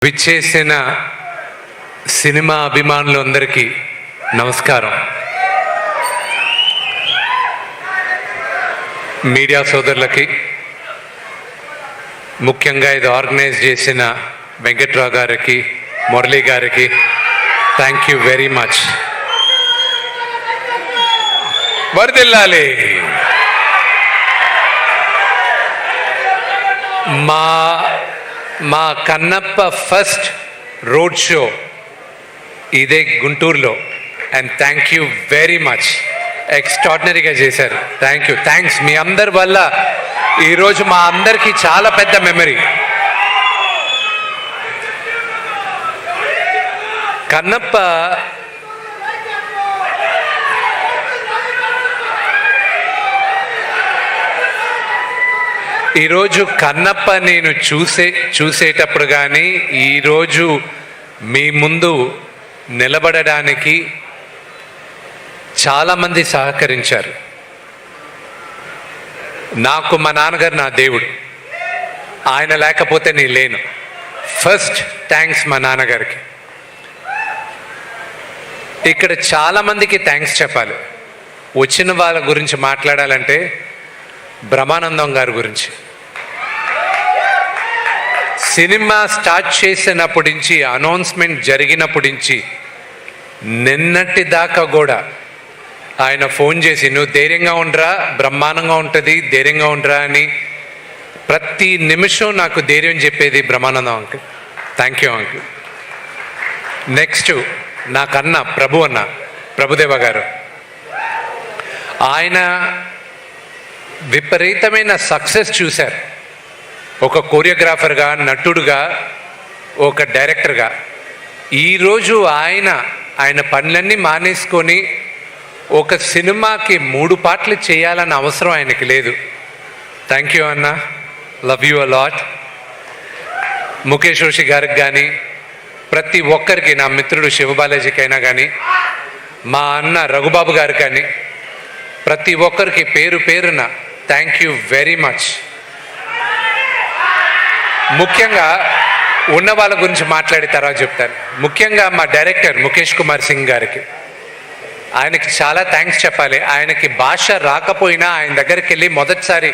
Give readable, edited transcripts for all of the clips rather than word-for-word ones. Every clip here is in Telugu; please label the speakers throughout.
Speaker 1: విచ్చేసిన సినిమా అభిమానులందరికీ నమస్కారం. మీడియా సోదరులకి, ముఖ్యంగా ఇది ఆర్గనైజ్ చేసిన వెంకట్రావు గారికి, మురళీ గారికి థ్యాంక్ యూ వెరీ మచ్. వరదిల్లాలి. మా కన్నప్ప ఫస్ట్ రోడ్ షో ఇదే గుంటూరులో. And thank you very much. ఎక్స్ట్రాడినరీగా చేశారు. థ్యాంక్స్. మీ అందరి వల్ల ఈరోజు మా అందరికీ చాలా పెద్ద మెమరీ. కన్నప్ప ఈరోజు కన్నప్ప నేను చూసేటప్పుడు కానీ ఈరోజు మీ ముందు నిలబడడానికి చాలామంది సహకరించారు. నాకు మా నాన్నగారు నా దేవుడు. ఆయన లేకపోతే నేను లేను. ఫస్ట్ థ్యాంక్స్ మా నాన్నగారికి. ఇక్కడ చాలామందికి థ్యాంక్స్ చెప్పాలి. వచ్చిన వాళ్ళ గురించి మాట్లాడాలంటే బ్రహ్మానందం గారి గురించి. సినిమా స్టార్ట్ చేసినప్పటి నుంచి, అనౌన్స్మెంట్ జరిగినప్పటి నుంచి నిన్నటి దాకా కూడా ఆయన ఫోన్ చేసి నువ్వు ధైర్యంగా ఉండరా, బ్రహ్మాండంగా ఉంటుంది, ధైర్యంగా ఉండరా అని ప్రతి నిమిషం నాకు ధైర్యం చెప్పేది Brahmanandam uncle. Thank you uncle. Next నాకన్న ప్రభుదేవ గారు. ఆయన విపరీతమైన సక్సెస్ చూశారు. ఒక కోరియోగ్రాఫర్గా, నటుడుగా, ఒక డైరెక్టర్గా. ఈరోజు ఆయన పనులన్నీ మానేసుకొని ఒక సినిమాకి 3 పాటలు చేయాలన్న అవసరం ఆయనకి లేదు. థ్యాంక్ యూ అన్న. Love you a lot. Mukesh Roshi గారికి కానీ, ప్రతి ఒక్కరికి, నా మిత్రుడు శివబాలాజీకి అయినా కానీ, మా అన్న రఘుబాబు గారు కానీ, ప్రతి ఒక్కరికి పేరు పేరున థ్యాంక్ యూ వెరీ మచ్. ముఖ్యంగా ఉన్న వాళ్ళ గురించి మాట్లాడి తర్వాత చెప్తాను. ముఖ్యంగా మా డైరెక్టర్ ముఖేష్ కుమార్ సింగ్ గారికి, ఆయనకి చాలా థ్యాంక్స్ చెప్పాలి. ఆయనకి భాష రాకపోయినా ఆయన దగ్గరికి వెళ్ళి మొదటిసారి,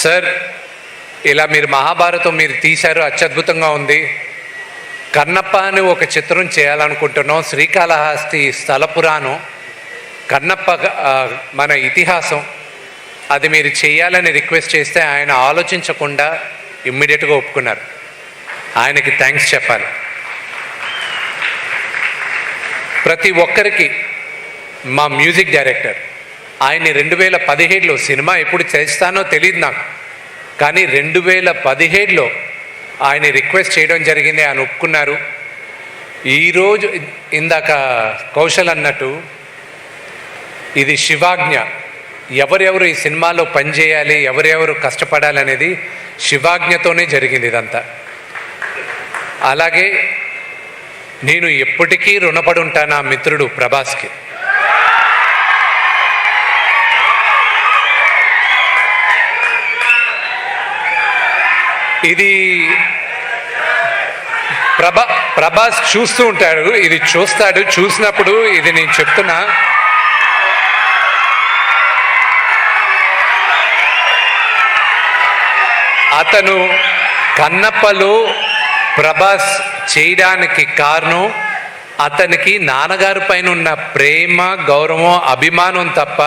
Speaker 1: సార్ ఇలా మీరు మహాభారతం మీరు తీశారు, అత్యద్భుతంగా ఉంది, కన్నప్ప అని ఒక చిత్రం చేయాలనుకుంటున్నాం, శ్రీకాళహస్తి స్థల పురాణం, కన్నప్ప మన ఇతిహాసం, అది మీరు చేయాలని రిక్వెస్ట్ చేస్తే ఆయన ఆలోచించకుండా ఇమ్మీడియట్గా ఒప్పుకున్నారు. ఆయనకి థ్యాంక్స్ చెప్పాలి. ప్రతి ఒక్కరికి మా మ్యూజిక్ డైరెక్టర్, ఆయన్ని 2017లో, సినిమా ఎప్పుడు చేస్తానో తెలియదు నాకు, కానీ 2017లో ఆయన రిక్వెస్ట్ చేయడం జరిగింది. ఆయన ఒప్పుకున్నారు. ఈరోజు ఇందాక కౌశల్ అన్నట్టు ఇది శివాజ్ఞ. ఎవరెవరు ఈ సినిమాలో పనిచేయాలి, ఎవరెవరు కష్టపడాలి అనేది శివాజ్ఞతోనే జరిగింది ఇదంతా. అలాగే నేను ఎప్పటికీ రుణపడి ఉంటాను ఆ మిత్రుడు ప్రభాస్కి. ఇది ప్రభాస్ చూస్తూ ఉంటాడు, ఇది చూసినప్పుడు ఇది నేను చెప్తున్నా, అతను కన్నప్పలో ప్రభాస్ చేయడానికి కారణం అతనికి నాన్నగారి పైన ఉన్న ప్రేమ, గౌరవం, అభిమానం తప్ప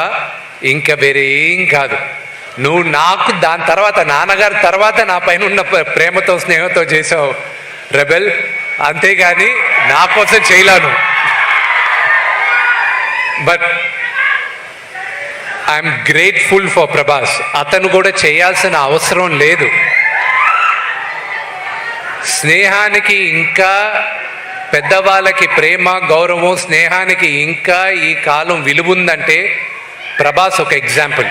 Speaker 1: ఇంకా వేరే ఏం కాదు. నువ్వు నాకు దాని తర్వాత, నాన్నగారి తర్వాత నా పైన ఉన్న ప్రేమతో, స్నేహంతో చేసావు రెబెల్, అంతేగాని నా కోసం చేయలేను. But I'm grateful for Prabhas. అతను కూడా చేయాల్సిన అవసరం లేదు. స్నేహానికి ఇంకా, పెద్దవాళ్ళకి ప్రేమ, గౌరవం, స్నేహానికి ఇంకా ఈ కాలం విలువ ఉందంటే ప్రభాస్ ఒక ఎగ్జాంపుల్.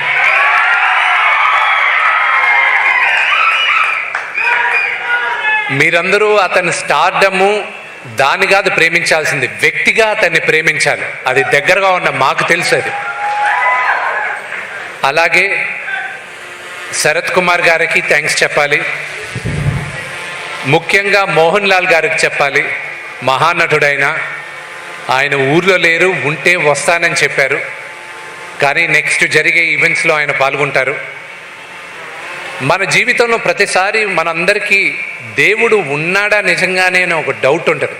Speaker 1: మీరందరూ అతని స్టార్డము దాని కాదు ప్రేమించాల్సింది, వ్యక్తిగా అతన్ని ప్రేమించాలి. అది దగ్గరగా ఉన్న మాకు తెలుసు అది. అలాగే శరత్ కుమార్ గారికి థ్యాంక్స్ చెప్పాలి. ముఖ్యంగా మోహన్ లాల్ గారికి చెప్పాలి. మహానటుడైన ఆయన ఊర్లో లేరు, ఉంటే వస్తానని చెప్పారు. కానీ నెక్స్ట్ జరిగే ఈవెంట్స్లో ఆయన పాల్గొంటారు. మన జీవితంలో ప్రతిసారి మనందరికీ దేవుడు ఉన్నాడా నిజంగానే అని ఒక డౌట్ ఉంటుంది.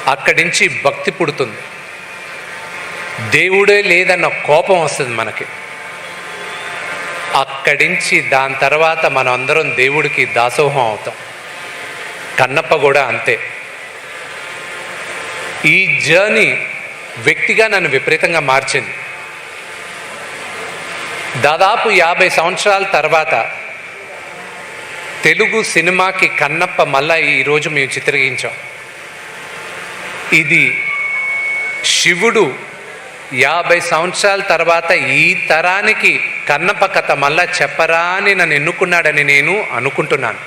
Speaker 1: అక్కడి నుంచి భక్తి పుడుతుంది. దేవుడే లేదన్న కోపం వస్తుంది మనకి. అక్కడి నుంచి దాని తర్వాత మనం అందరం దేవుడికి దాసోహం అవుతాం. కన్నప్ప కూడా అంతే. ఈ జర్నీ వ్యక్తిగా నన్ను విపరీతంగా మార్చింది. దాదాపు 50 సంవత్సరాల తర్వాత తెలుగు సినిమాకి కన్నప్ప మళ్ళా ఈరోజు మేము చిత్రీకరించాం. ఇది శివుడు 50 సంవత్సరాల తర్వాత ఈ తరానికి కన్నప్ప కథ మళ్ళా చెప్పరా అని నన్ను ఎన్నుకున్నాడని నేను అనుకుంటున్నాను.